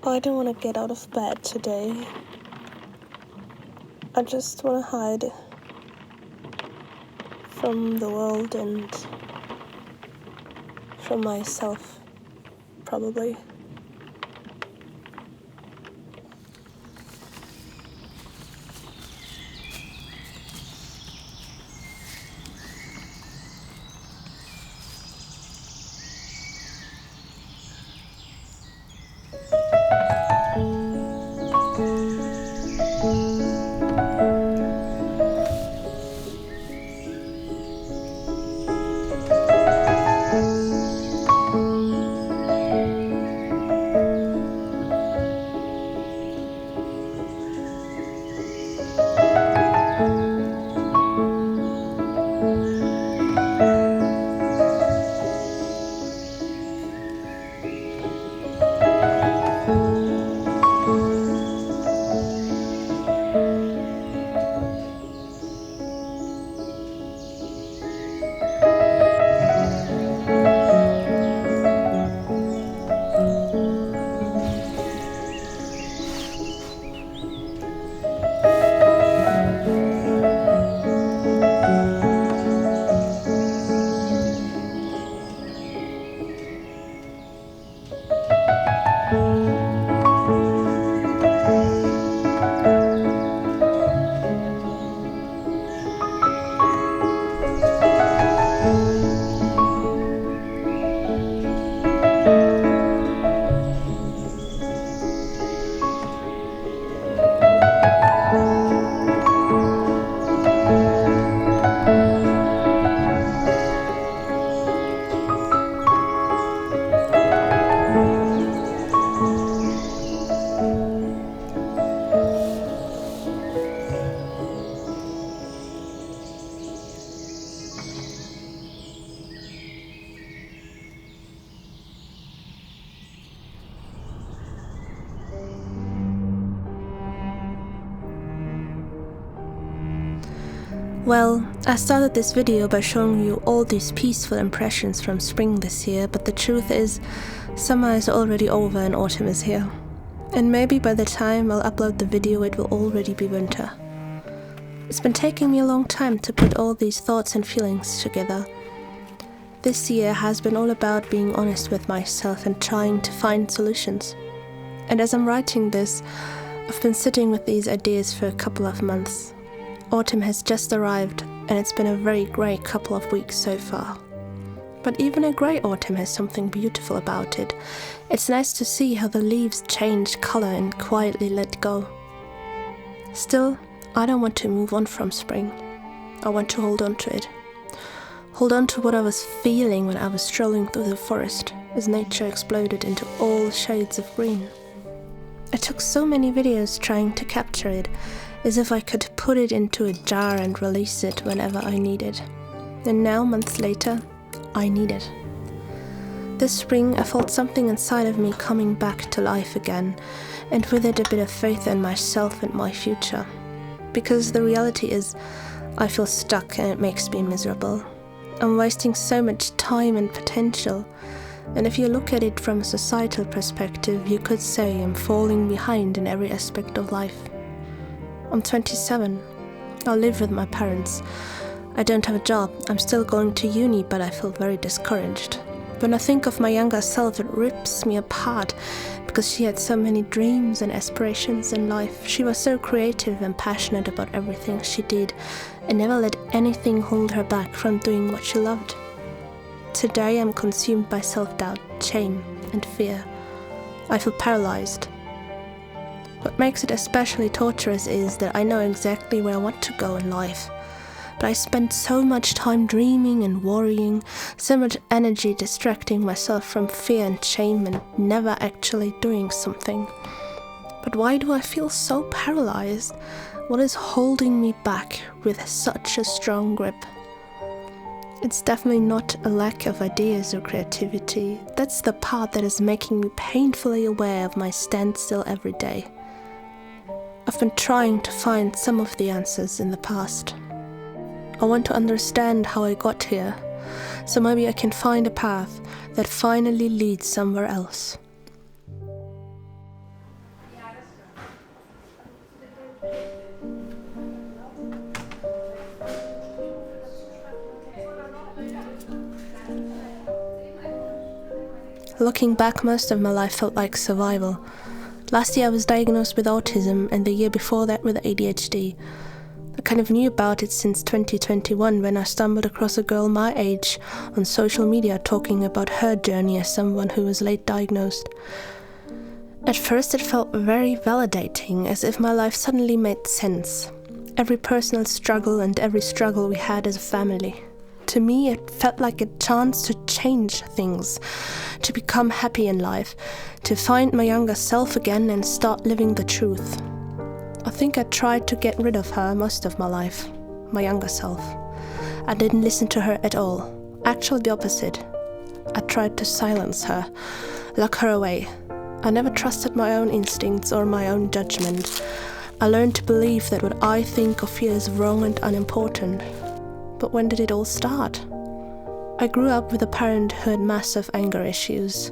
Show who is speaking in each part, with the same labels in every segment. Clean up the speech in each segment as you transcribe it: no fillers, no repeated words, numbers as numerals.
Speaker 1: I don't want to get out of bed today. I just want to hide from the world and from myself, probably. Well, I started this video by showing you all these peaceful impressions from spring this year, but the truth is, summer is already over and autumn is here. And maybe by the time I'll upload the video it will already be winter. It's been taking me a long time to put all these thoughts and feelings together. This year has been all about being honest with myself and trying to find solutions. And as I'm writing this, I've been sitting with these ideas for a couple of months. Autumn has just arrived, and it's been a very grey couple of weeks so far. But even a grey autumn has something beautiful about it. It's nice to see how the leaves change colour and quietly let go. Still, I don't want to move on from spring. I want to hold on to it. Hold on to what I was feeling when I was strolling through the forest as nature exploded into all shades of green. I took so many videos trying to capture it, as if I could put it into a jar and release it whenever I needed. And now, months later, I need it. This spring I felt something inside of me coming back to life again, and with it a bit of faith in myself and my future. Because the reality is, I feel stuck and it makes me miserable. I'm wasting so much time and potential, and if you look at it from a societal perspective, you could say I'm falling behind in every aspect of life. I'm 27. I live with my parents. I don't have a job. I'm still going to uni, but I feel very discouraged. When I think of my younger self, it rips me apart because she had so many dreams and aspirations in life. She was so creative and passionate about everything she did and never let anything hold her back from doing what she loved. Today I'm consumed by self-doubt, shame, and fear. I feel paralyzed. What makes it especially torturous is that I know exactly where I want to go in life. But I spend so much time dreaming and worrying, so much energy distracting myself from fear and shame and never actually doing something. But why do I feel so paralyzed? What is holding me back with such a strong grip? It's definitely not a lack of ideas or creativity. That's the part that is making me painfully aware of my standstill every day. I've been trying to find some of the answers in the past. I want to understand how I got here, so maybe I can find a path that finally leads somewhere else. Looking back, most of my life felt like survival. Last year I was diagnosed with autism, and the year before that with ADHD. I kind of knew about it since 2021 when I stumbled across a girl my age on social media talking about her journey as someone who was late diagnosed. At first it felt very validating, as if my life suddenly made sense. Every personal struggle and every struggle we had as a family. To me, it felt like a chance to change things, to become happy in life, to find my younger self again and start living the truth. I think I tried to get rid of her most of my life, my younger self. I didn't listen to her at all. Actually, the opposite. I tried to silence her, lock her away. I never trusted my own instincts or my own judgment. I learned to believe that what I think or feel is wrong and unimportant. But when did it all start? I grew up with a parent who had massive anger issues.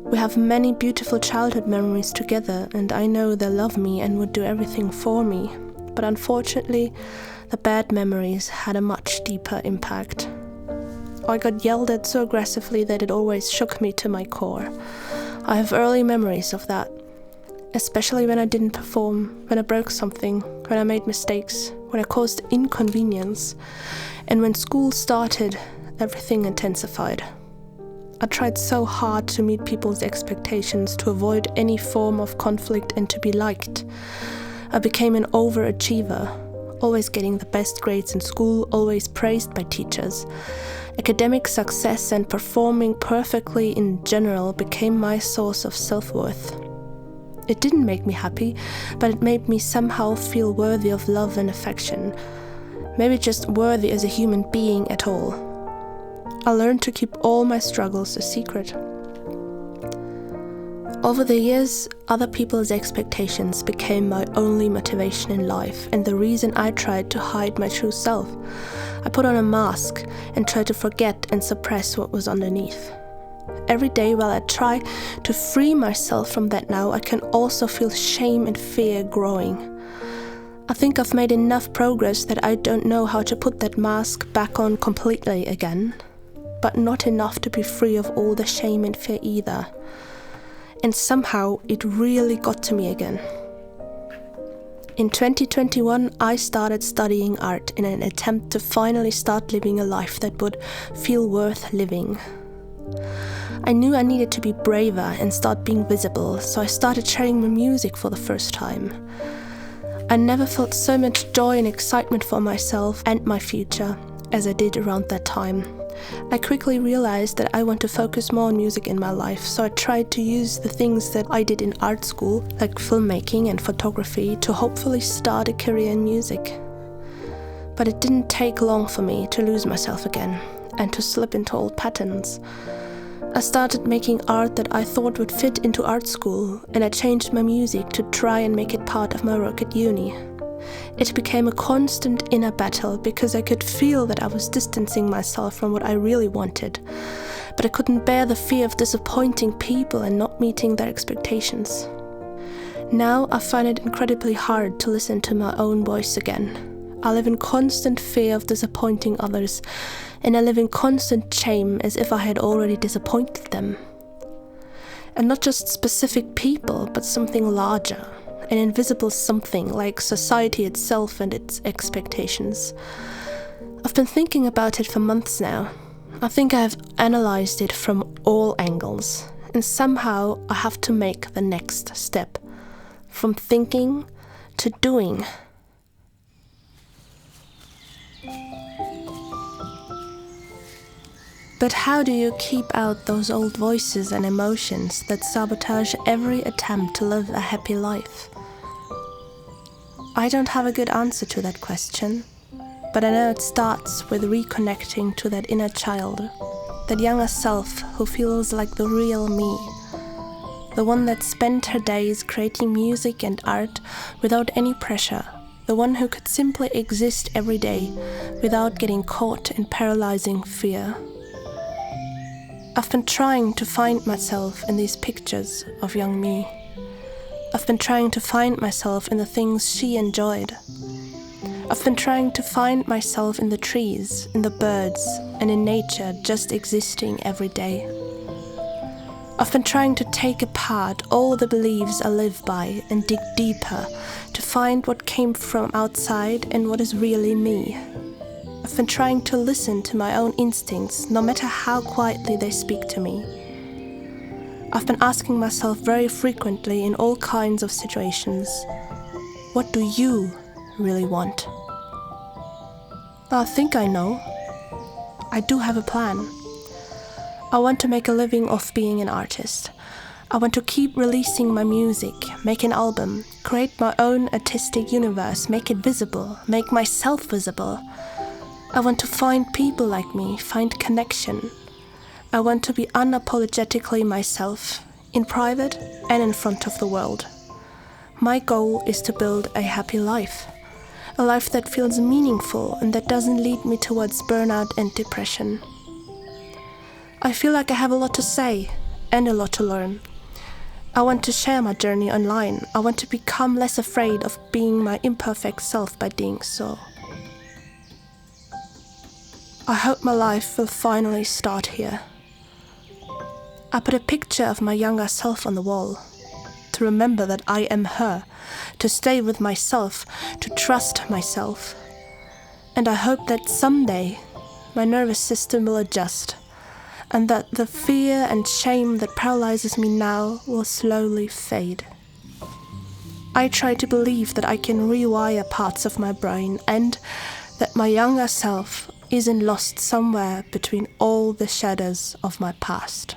Speaker 1: We have many beautiful childhood memories together, and I know they love me and would do everything for me. But unfortunately, the bad memories had a much deeper impact. I got yelled at so aggressively that it always shook me to my core. I have early memories of that, especially when I didn't perform, when I broke something, when I made mistakes, when I caused inconvenience, and when school started, everything intensified. I tried so hard to meet people's expectations, to avoid any form of conflict and to be liked. I became an overachiever, always getting the best grades in school, always praised by teachers. Academic success and performing perfectly in general became my source of self-worth. It didn't make me happy, but it made me somehow feel worthy of love and affection. Maybe just worthy as a human being at all. I learned to keep all my struggles a secret. Over the years, other people's expectations became my only motivation in life and the reason I tried to hide my true self. I put on a mask and tried to forget and suppress what was underneath. Every day while I try to free myself from that now, I can also feel shame and fear growing. I think I've made enough progress that I don't know how to put that mask back on completely again, but not enough to be free of all the shame and fear either. And somehow it really got to me again. In 2021, I started studying art in an attempt to finally start living a life that would feel worth living. I knew I needed to be braver and start being visible, so I started sharing my music for the first time. I never felt so much joy and excitement for myself and my future as I did around that time. I quickly realized that I want to focus more on music in my life, so I tried to use the things that I did in art school, like filmmaking and photography, to hopefully start a career in music. But it didn't take long for me to lose myself again and to slip into old patterns. I started making art that I thought would fit into art school, and I changed my music to try and make it part of my work at uni. It became a constant inner battle because I could feel that I was distancing myself from what I really wanted, but I couldn't bear the fear of disappointing people and not meeting their expectations. Now I find it incredibly hard to listen to my own voice again. I live in constant fear of disappointing others, and I live in constant shame as if I had already disappointed them. And not just specific people, but something larger, an invisible something like society itself and its expectations. I've been thinking about it for months now. I think I have analyzed it from all angles, and somehow I have to make the next step, from thinking to doing. But how do you keep out those old voices and emotions that sabotage every attempt to live a happy life? I don't have a good answer to that question, but I know it starts with reconnecting to that inner child, that younger self who feels like the real me, the one that spent her days creating music and art without any pressure, the one who could simply exist every day without getting caught in paralyzing fear. I've been trying to find myself in these pictures of young me. I've been trying to find myself in the things she enjoyed. I've been trying to find myself in the trees, in the birds, and in nature just existing every day. I've been trying to take apart all the beliefs I live by and dig deeper to find what came from outside and what is really me. I've been trying to listen to my own instincts, no matter how quietly they speak to me. I've been asking myself very frequently in all kinds of situations, what do you really want? I think I know. I do have a plan. I want to make a living off being an artist. I want to keep releasing my music, make an album, create my own artistic universe, make it visible, make myself visible. I want to find people like me, find connection. I want to be unapologetically myself, in private and in front of the world. My goal is to build a happy life. A life that feels meaningful and that doesn't lead me towards burnout and depression. I feel like I have a lot to say and a lot to learn. I want to share my journey online. I want to become less afraid of being my imperfect self by doing so. I hope my life will finally start here. I put a picture of my younger self on the wall, to remember that I am her, to stay with myself, to trust myself. And I hope that someday my nervous system will adjust, and that the fear and shame that paralyzes me now will slowly fade. I try to believe that I can rewire parts of my brain and that my younger self isn't lost somewhere between all the shadows of my past.